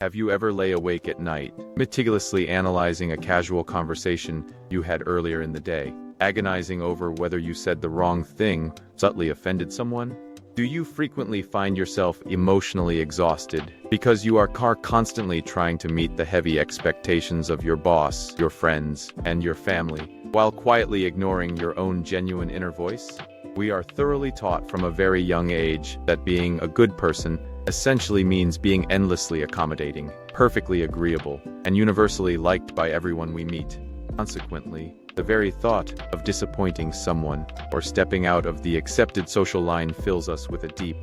Have you ever lay awake at night, meticulously analyzing a casual conversation you had earlier in the day, agonizing over whether you said the wrong thing, subtly offended someone? Do you frequently find yourself emotionally exhausted because you are constantly trying to meet the heavy expectations of your boss, your friends, and your family, while quietly ignoring your own genuine inner voice? We are thoroughly taught from a very young age that being a good person essentially means being endlessly accommodating, perfectly agreeable, and universally liked by everyone we meet. Consequently, the very thought of disappointing someone or stepping out of the accepted social line fills us with a deep,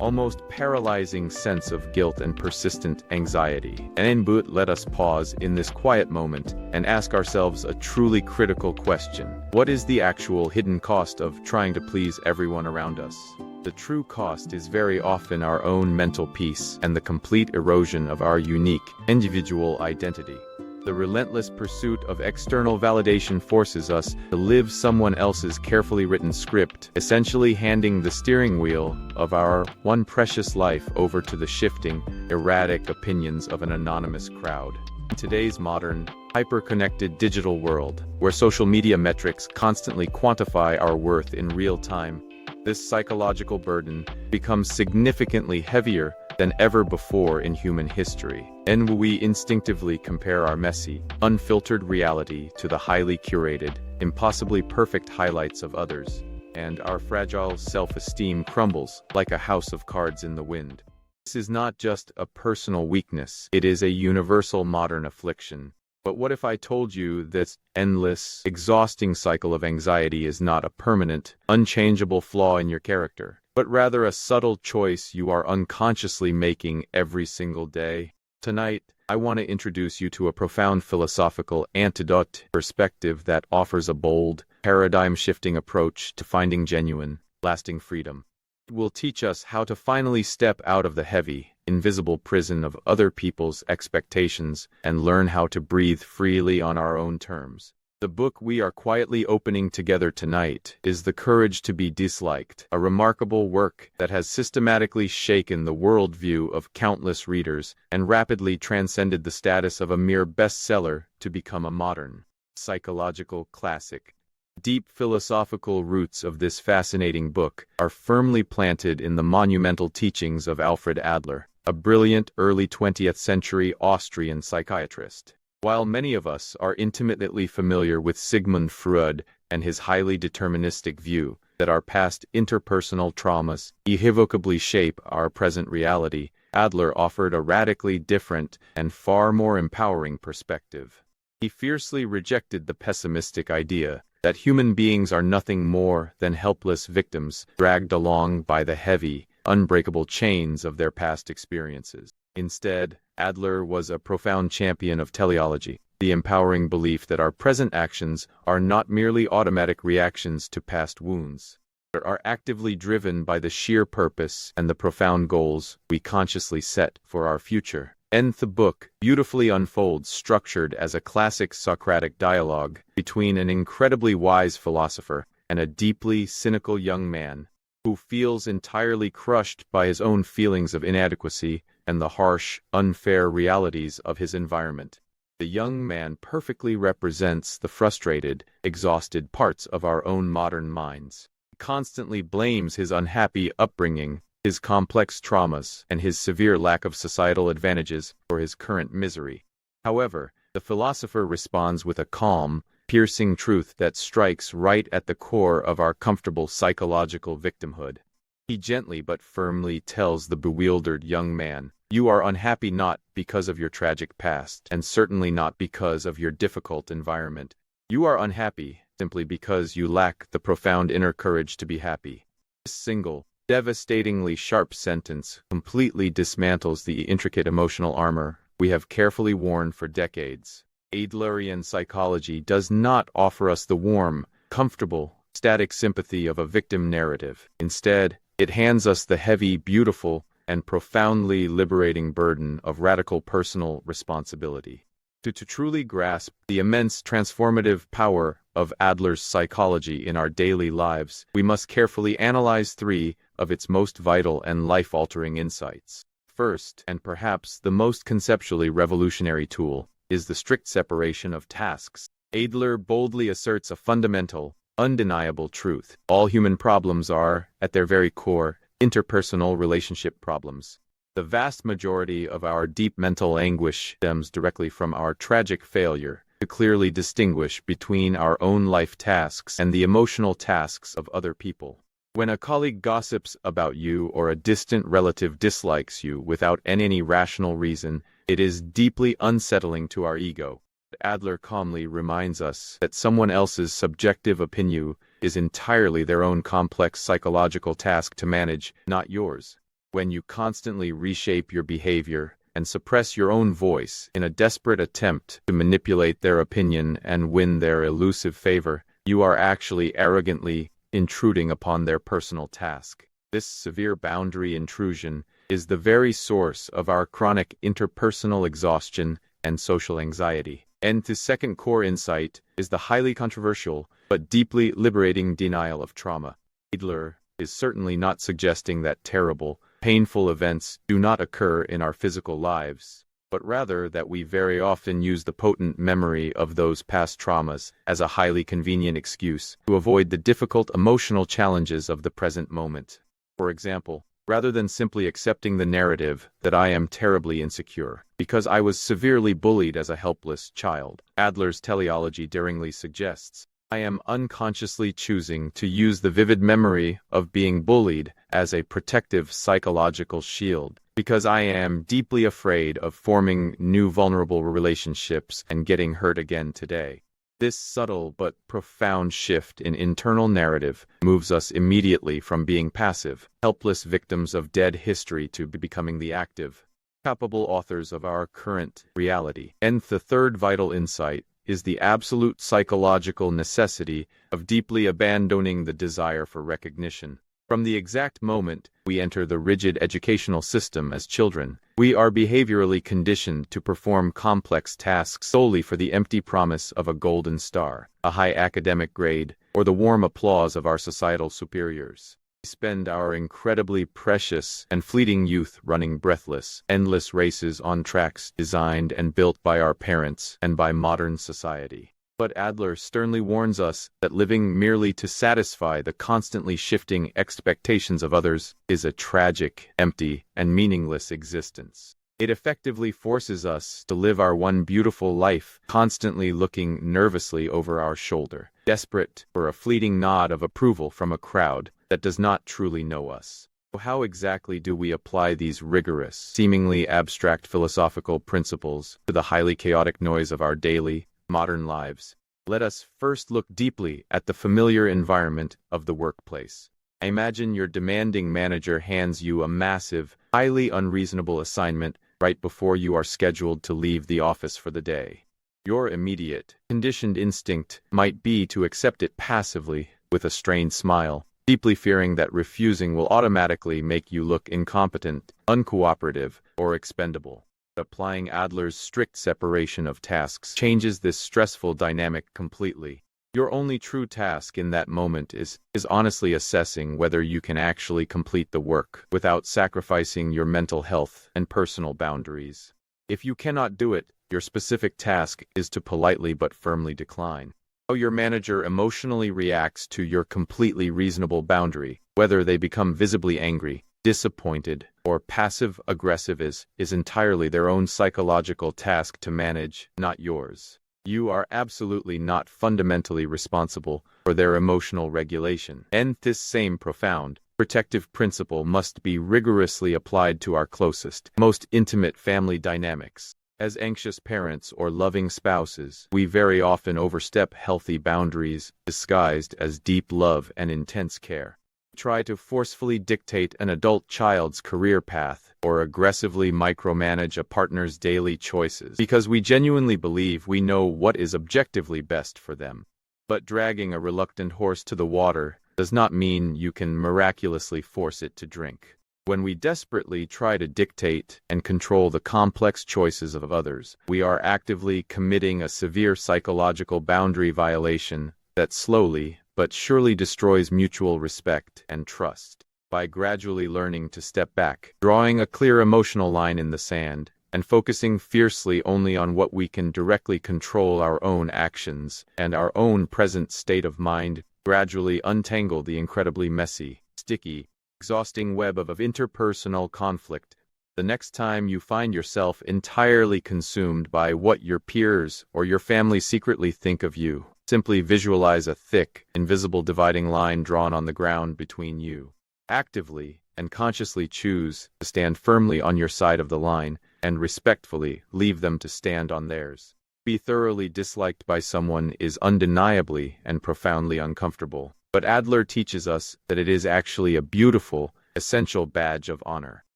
almost paralyzing sense of guilt and persistent anxiety. Let us pause in this quiet moment and ask ourselves a truly critical question. What is the actual hidden cost of trying to please everyone around us? The true cost is very often our own mental peace and the complete erosion of our unique, individual identity. The relentless pursuit of external validation forces us to live someone else's carefully written script, essentially handing the steering wheel of our one precious life over to the shifting, erratic opinions of an anonymous crowd. In today's modern, hyper-connected digital world, where social media metrics constantly quantify our worth in real time, this psychological burden becomes significantly heavier than ever before in human history. And we instinctively compare our messy, unfiltered reality to the highly curated, impossibly perfect highlights of others, and our fragile self-esteem crumbles like a house of cards in the wind. This is not just a personal weakness, it is a universal modern affliction. But what if I told you this endless, exhausting cycle of anxiety is not a permanent, unchangeable flaw in your character, but rather a subtle choice you are unconsciously making every single day? Tonight, I want to introduce you to a profound philosophical antidote perspective that offers a bold, paradigm-shifting approach to finding genuine, lasting freedom. It will teach us how to finally step out of the heavy, invisible prison of other people's expectations and learn how to breathe freely on our own terms. The book we are quietly opening together tonight is The Courage to be Disliked, a remarkable work that has systematically shaken the worldview of countless readers and rapidly transcended the status of a mere bestseller to become a modern, psychological classic. Deep philosophical roots of this fascinating book are firmly planted in the monumental teachings of Alfred Adler, a brilliant early 20th century Austrian psychiatrist. While many of us are intimately familiar with Sigmund Freud and his highly deterministic view that our past interpersonal traumas irrevocably shape our present reality, Adler offered a radically different and far more empowering perspective. He fiercely rejected the pessimistic idea that human beings are nothing more than helpless victims dragged along by the heavy, unbreakable chains of their past experiences. Instead, Adler was a profound champion of teleology, the empowering belief that our present actions are not merely automatic reactions to past wounds, but are actively driven by the sheer purpose and the profound goals we consciously set for our future. The book beautifully unfolds, structured as a classic Socratic dialogue between an incredibly wise philosopher and a deeply cynical young man who feels entirely crushed by his own feelings of inadequacy and the harsh, unfair realities of his environment. The young man perfectly represents the frustrated, exhausted parts of our own modern minds. He constantly blames his unhappy upbringing, his complex traumas, and his severe lack of societal advantages for his current misery. However, the philosopher responds with a calm, piercing truth that strikes right at the core of our comfortable psychological victimhood. He gently but firmly tells the bewildered young man, "You are unhappy not because of your tragic past, and certainly not because of your difficult environment. You are unhappy simply because you lack the profound inner courage to be happy." This single, devastatingly sharp sentence completely dismantles the intricate emotional armor we have carefully worn for decades. Adlerian psychology does not offer us the warm, comfortable, static sympathy of a victim narrative. Instead, it hands us the heavy, beautiful, and profoundly liberating burden of radical personal responsibility. To truly grasp the immense transformative power of Adler's psychology in our daily lives, we must carefully analyze three of its most vital and life-altering insights. first, and perhaps the most conceptually revolutionary tool, is the strict separation of tasks. Adler boldly asserts a fundamental, undeniable truth. All human problems are, at their very core, interpersonal relationship problems. The vast majority of our deep mental anguish stems directly from our tragic failure to clearly distinguish between our own life tasks and the emotional tasks of other people. When a colleague gossips about you or a distant relative dislikes you without any rational reason, it is deeply unsettling to our ego. Adler calmly reminds us that someone else's subjective opinion is entirely their own complex psychological task to manage, not yours. When you constantly reshape your behavior and suppress your own voice in a desperate attempt to manipulate their opinion and win their elusive favor, you are actually arrogantly intruding upon their personal task. This severe boundary intrusion is the very source of our chronic interpersonal exhaustion and social anxiety. And the second core insight is the highly controversial but deeply liberating denial of trauma. Adler is certainly not suggesting that terrible, painful events do not occur in our physical lives, but rather that we very often use the potent memory of those past traumas as a highly convenient excuse to avoid the difficult emotional challenges of the present moment. For example, rather than simply accepting the narrative that I am terribly insecure because I was severely bullied as a helpless child, Adler's teleology daringly suggests, I am unconsciously choosing to use the vivid memory of being bullied as a protective psychological shield, because I am deeply afraid of forming new vulnerable relationships and getting hurt again today. This subtle but profound shift in internal narrative moves us immediately from being passive, helpless victims of dead history to becoming the active, capable authors of our current reality. And the third vital insight is the absolute psychological necessity of deeply abandoning the desire for recognition. From the exact moment we enter the rigid educational system as children, we are behaviorally conditioned to perform complex tasks solely for the empty promise of a golden star, a high academic grade, or the warm applause of our societal superiors. We spend our incredibly precious and fleeting youth running breathless, endless races on tracks designed and built by our parents and by modern society. But Adler sternly warns us that living merely to satisfy the constantly shifting expectations of others is a tragic, empty, and meaningless existence. It effectively forces us to live our one beautiful life, constantly looking nervously over our shoulder, desperate for a fleeting nod of approval from a crowd that does not truly know us. How exactly do we apply these rigorous, seemingly abstract philosophical principles to the highly chaotic noise of our daily, modern lives? Let us first look deeply at the familiar environment of the workplace. Imagine your demanding manager hands you a massive, highly unreasonable assignment right before you are scheduled to leave the office for the day. Your immediate, conditioned instinct might be to accept it passively, with a strained smile, deeply fearing that refusing will automatically make you look incompetent, uncooperative, or expendable. Applying Adler's strict separation of tasks changes this stressful dynamic completely. Your only true task in that moment is honestly assessing whether you can actually complete the work without sacrificing your mental health and personal boundaries. If you cannot do it, your specific task is to politely but firmly decline. How your manager emotionally reacts to your completely reasonable boundary, whether they become visibly angry, disappointed, or passive-aggressive is entirely their own psychological task to manage, not yours. You are absolutely not fundamentally responsible for their emotional regulation. And this same profound, protective principle must be rigorously applied to our closest, most intimate family dynamics. As anxious parents or loving spouses, we very often overstep healthy boundaries disguised as deep love and intense care. Try to forcefully dictate an adult child's career path or aggressively micromanage a partner's daily choices because we genuinely believe we know what is objectively best for them. But dragging a reluctant horse to the water does not mean you can miraculously force it to drink. When we desperately try to dictate and control the complex choices of others, we are actively committing a severe psychological boundary violation that slowly but surely destroys mutual respect and trust. by gradually learning to step back, drawing a clear emotional line in the sand, and focusing fiercely only on what we can directly control, our own actions and our own present state of mind, gradually untangle the incredibly messy, sticky, exhausting web of interpersonal conflict. The next time you find yourself entirely consumed by what your peers or your family secretly think of you, simply visualize a thick, invisible dividing line drawn on the ground between you. Actively and consciously choose to stand firmly on your side of the line and respectfully leave them to stand on theirs. Be thoroughly disliked by someone is undeniably and profoundly uncomfortable, but Adler teaches us that it is actually a beautiful, essential badge of honor.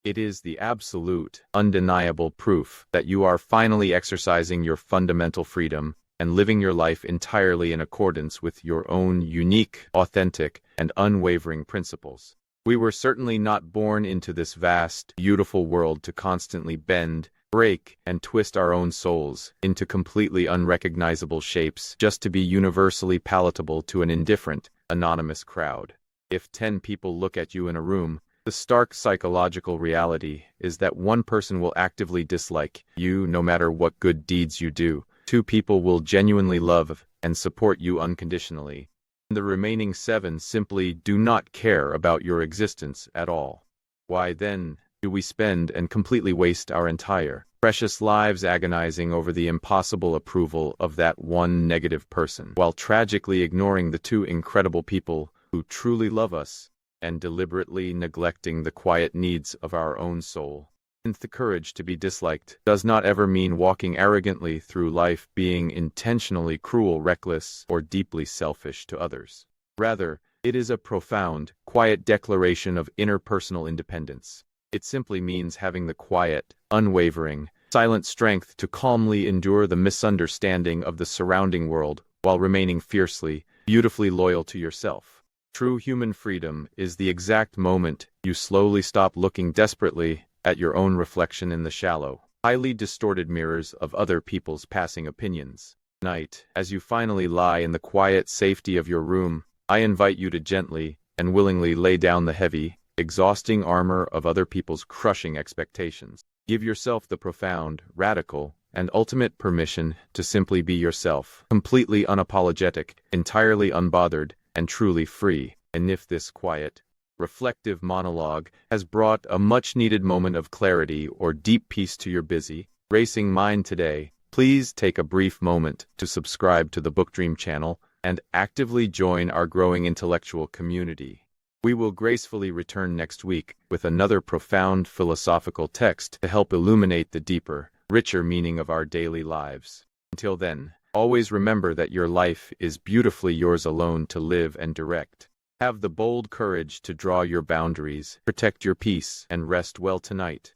It is the absolute, undeniable proof that you are finally exercising your fundamental freedom and living your life entirely in accordance with your own unique, authentic, and unwavering principles. We were certainly not born into this vast, beautiful world to constantly bend, break, and twist our own souls into completely unrecognizable shapes just to be universally palatable to an indifferent, anonymous crowd. If 10 people look at you in a room, the stark psychological reality is that one person will actively dislike you no matter what good deeds you do. 2 people will genuinely love and support you unconditionally. The remaining 7 simply do not care about your existence at all. Why then do we spend and completely waste our entire, precious lives agonizing over the impossible approval of that one negative person, while tragically ignoring the 2 incredible people who truly love us, and deliberately neglecting the quiet needs of our own soul? The courage to be disliked does not ever mean walking arrogantly through life being intentionally cruel, reckless, or deeply selfish to others. Rather, it is a profound, quiet declaration of interpersonal independence. It simply means having the quiet, unwavering, silent strength to calmly endure the misunderstanding of the surrounding world while remaining fiercely, beautifully loyal to yourself. True human freedom is the exact moment you slowly stop looking desperately at your own reflection in the shallow, highly distorted mirrors of other people's passing opinions. Tonight, as you finally lie in the quiet safety of your room, I invite you to gently and willingly lay down the heavy, exhausting armor of other people's crushing expectations. Give yourself the profound, radical, and ultimate permission to simply be yourself, completely unapologetic, entirely unbothered, and truly free. And if this quiet, reflective monologue has brought a much-needed moment of clarity or deep peace to your busy, racing mind today, please take a brief moment to subscribe to the BookDream channel and actively join our growing intellectual community. We will gracefully return next week with another profound philosophical text to help illuminate the deeper, richer meaning of our daily lives. Until then, always remember that your life is beautifully yours alone to live and direct. Have the bold courage to draw your boundaries, protect your peace, and rest well tonight.